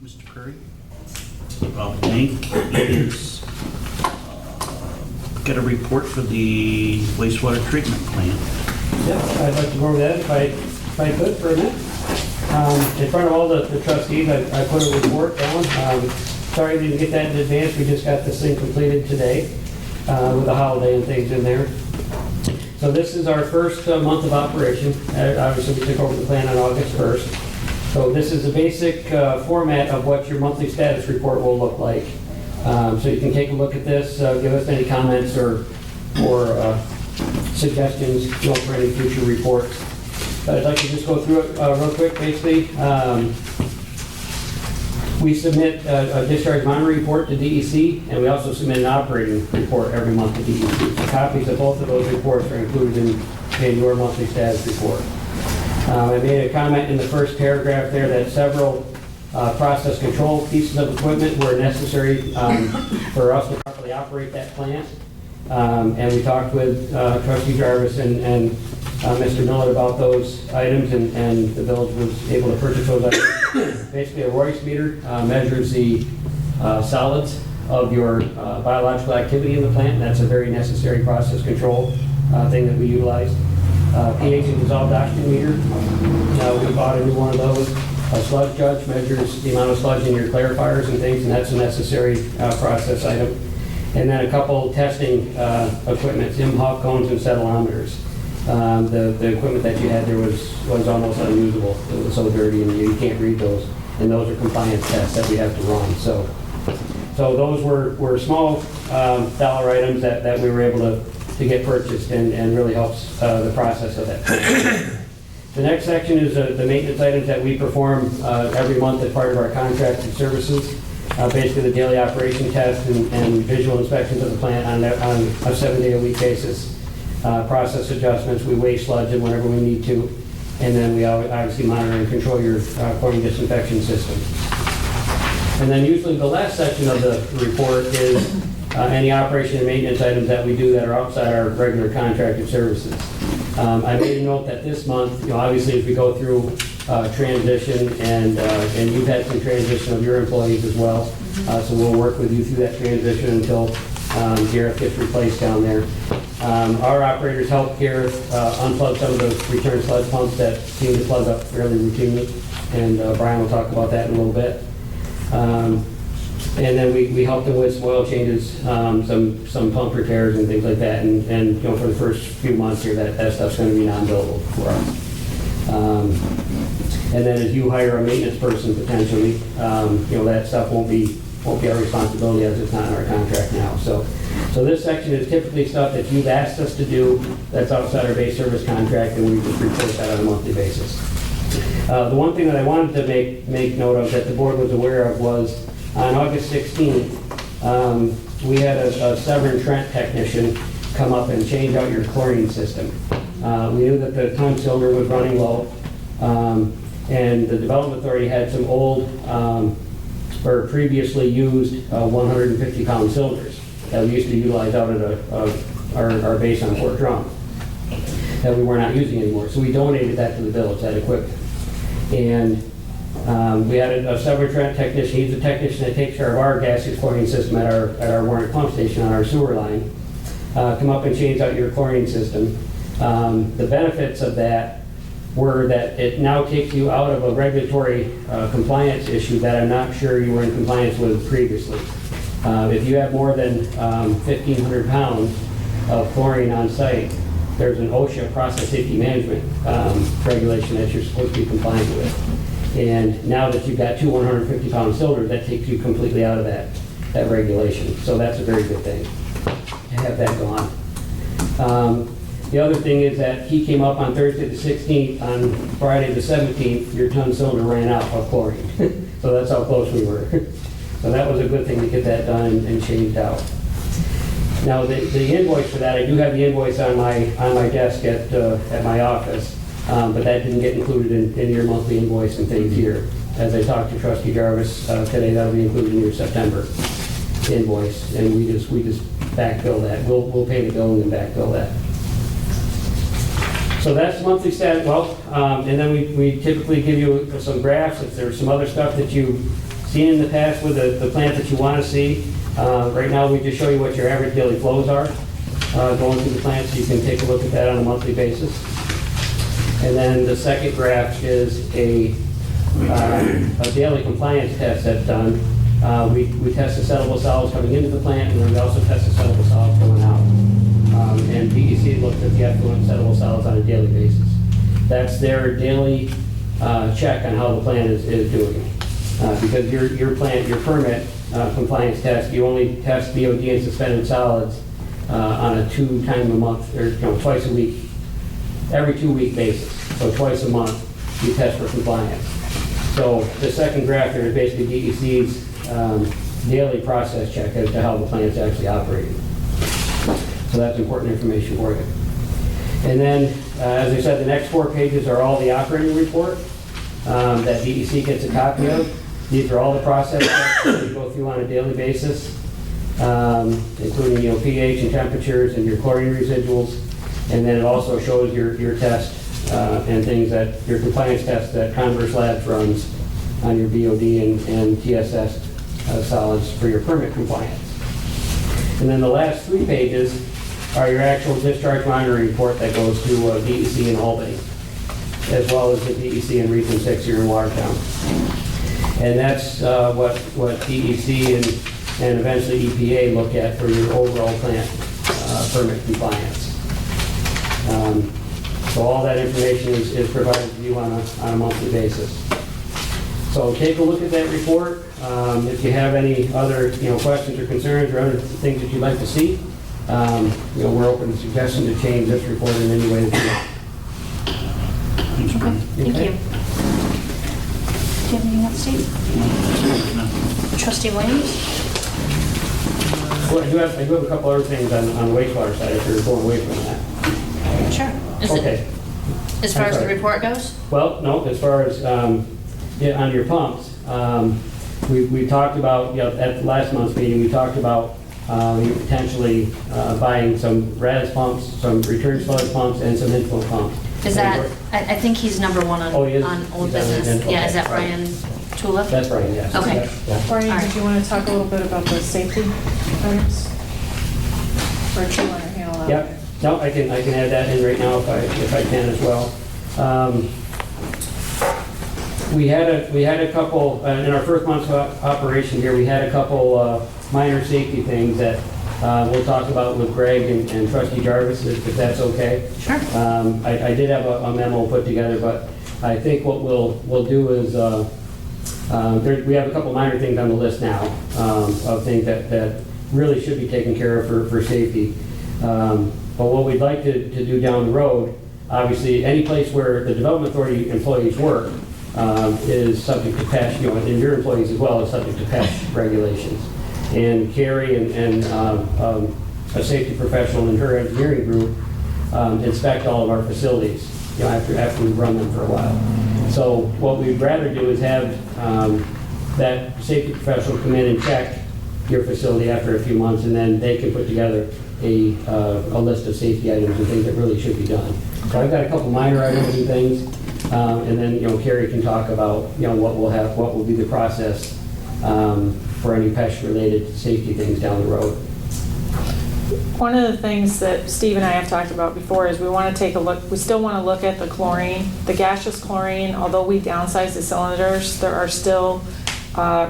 Mr. Curry. Danc is get a report for the wastewater treatment plant. Yeah, I'd like to go over that if I could for a minute. In front of all the trustees, I put a report down. Sorry we didn't get that in advance. We just got this thing completed today with the holiday and things in there. So this is our first month of operation. Obviously, we took over the plant on August 1st. So this is a basic format of what your monthly status report will look like. So you can take a look at this, give us any comments or suggestions for any future reports. But I'd like to just go through it real quick. Basically, we submit a discharge monitoring report to DEC, and we also submit an operating report every month to DEC. So copies of both of those reports are included in your monthly status report. I made a comment in the first paragraph there that several process control pieces of equipment were necessary for us to properly operate that plant. And we talked with Trustee Jarvis and Mr. Miller about those items, and the village was able to purchase those items. Basically, a Royce meter measures the solids of your biological activity in the plant, and that's a very necessary process control thing that we utilize. pH and dissolved oxygen meter, we bought a new one of those. A sludge judge measures the amount of sludge in your clarifiers and things, and that's a necessary process item. And then a couple testing equipment, Hub cones and settleometers. The equipment that you had there was almost unusable. It was so dirty and you can't read those. And those are compliance tests that we have to run. So those were small dollar items that we were able to get purchased and really helps the process of that. The next section is the maintenance items that we perform every month as part of our contracted services. Basically the daily operation test and visual inspections of the plant on a 7-day-a-week basis. Process adjustments, we weigh sludge in whenever we need to, and then we obviously monitor and control your chlorine disinfection system. And then usually the last section of the report is any operation and maintenance items that we do that are outside our regular contracted services. I made a note that this month, obviously as we go through transition, and you've had some transition of your employees as well, so we'll work with you through that transition until Gareth gets replaced down there. Our operators help Gareth unplug some of the return sludge pumps that seem to plug up fairly routinely, and Brian will talk about that in a little bit. And then we help them with some oil changes, some pump repairs and things like that. And for the first few months here, that stuff's going to be non-billable for us. And then as you hire a maintenance person potentially, that stuff won't be our responsibility as it's not in our contract now. So this section is typically stuff that you've asked us to do that's outside our base service contract, and we just report that on a monthly basis. The one thing that I wanted to make note of that the board was aware of was on August 16th, we had a Severn Trent technician come up and change out your chlorine system. We knew that the ton cylinder was running low, and the Development Authority had some old or previously used 150-pound cylinders that we used to utilize out at our base on Fort Drum that we were not using anymore. So we donated that to the village, that equipment. And we had a Severn Trent technician. He's a technician that takes care of our gaseous chlorine system at our Warren pump station on our sewer line. Come up and change out your chlorine system. The benefits of that were that it now takes you out of a regulatory compliance issue that I'm not sure you were in compliance with previously. If you have more than 1,500 pounds of chlorine on site, there's an OSHA process safety management regulation that you're supposed to be compliant with. And now that you've got two 150-pound cylinders, that takes you completely out of that regulation. So that's a very good thing to have that gone. The other thing is that he came up on Thursday the 16th. On Friday the 17th, your ton cylinder ran out of chlorine. So that's how close we were. So that was a good thing to get that done and changed out. Now the invoice for that, I do have the invoice on my desk at my office, but that didn't get included in your monthly invoice and things here. As I talked to Trustee Jarvis today, that'll be included in your September invoice, and we just backbill that. We'll pay the bill and then backbill that. So that's monthly status. Well, and then we typically give you some graphs. If there's some other stuff that you seen in the past with the plant that you want to see. Right now, we just show you what your average daily flows are going through the plant, so you can take a look at that on a monthly basis. And then the second graph is a daily compliance test that's done. We test the settable solids coming into the plant, and then we also test the settable solids going out. And DEC looks at the effluent settable solids on a daily basis. That's their daily check on how the plant is doing. Because your plant, your permit compliance test, you only test BOD and suspended solids on a 2 times a month, or twice a week, every 2-week basis. So twice a month, you test for compliance. So the second graph there is basically DEC's daily process check as to how the plant's actually operating. So that's important information for you. And then, as I said, the next 4 pages are all the operating report that DEC gets a copy of. These are all the process checks that we go through on a daily basis, including pH and temperatures and your chlorine residuals. And then it also shows your test and things that your compliance test that Converse Labs runs on your BOD and TSS solids for your permit compliance. And then the last 3 pages are your actual discharge monitoring report that goes to DEC in Albany, as well as the DEC in Region 6 here in Watertown. And that's what DEC and eventually EPA look at for your overall plant permit compliance. So all that information is provided to you on a monthly basis. So take a look at that report. If you have any other questions or concerns or other things that you'd like to see, we're open to suggestions to change this report in any way that you want. Thanks, Brian. Thank you. Do you have anything else, Steve? No. Trustee Williams? Well, I do have a couple other things on the wastewater side if you're going away from that. Sure. Okay. As far I'm as the sorry. report goes? Well, no, as far as on your pumps, we talked about, at last month's meeting, we talked about potentially buying some RAS pumps, some return sludge pumps, and some inflow pumps. Is that, I think he's number 1 on, Oh, he is? on old He's on the business. agenda. Yeah, Okay. is that Brian Tulip? That's right, yes. Okay. Yeah. Brian, All right. did you want to talk a little bit about the safety items? Or do you want to handle that? Yep. No, I can add that in right now if I can as well. We had a couple in our first month's operation here. We had a couple minor safety things that we'll talk about with Greg and Trustee Jarvis, if that's okay. Sure. I did have a memo put together, but I think what we'll do is we have a couple minor things on the list now of things that really should be taken care of for safety. But what we'd like to do down the road, obviously, any place where the Development Authority employees work is subject to PESH, and your employees as well is subject to PESH regulations. And Carrie and a safety professional in her engineering group inspect all of our facilities, after we run them for a while. So what we'd rather do is have that safety professional come in and check your facility after a few months, and then they can put together a list of safety items and things that really should be done. So I've got a couple minor items and things, and then Carrie can talk about what will be the process for any PESH-related safety things down the road. One of the things that Steve and I have talked about before is we want to take a look, we still want to look at the chlorine, the gaseous chlorine. Although we downsize the cylinders, there are still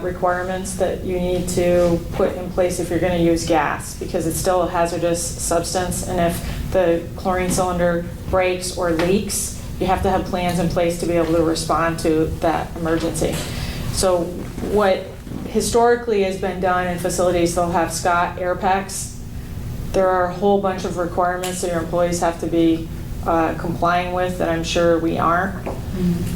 requirements that you need to put in place if you're going to use gas, because it's still a hazardous substance, and if the chlorine cylinder breaks or leaks, you have to have plans in place to be able to respond to that emergency. So what historically has been done in facilities, they'll have Scott air packs. There are a whole bunch of requirements that your employees have to be complying with that I'm sure we aren't.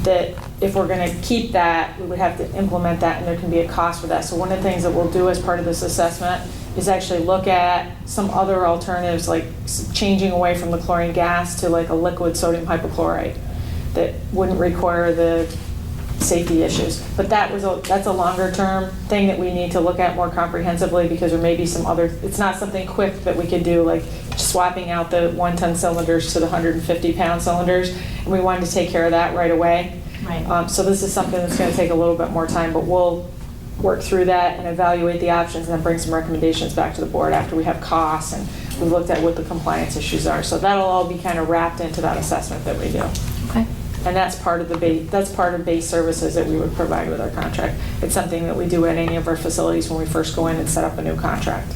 That if we're going to keep that, we would have to implement that, and there can be a cost for that. So one of the things that we'll do as part of this assessment is actually look at some other alternatives, like changing away from the chlorine gas to like a liquid sodium hypochlorite that wouldn't require the safety issues. But that's a longer term thing that we need to look at more comprehensively, because there may be some other, it's not something quick that we could do, like swapping out the 1-ton cylinders to the 150-pound cylinders, and we wanted to take care of that right away. Right. So this is something that's going to take a little bit more time, but we'll work through that and evaluate the options and then bring some recommendations back to the board after we have costs and we've looked at what the compliance issues are. So that'll all be kind of wrapped into that assessment that we do. Okay. And that's part of that's part of base services that we would provide with our contract. It's something that we do at any of our facilities when we first go in and set up a new contract.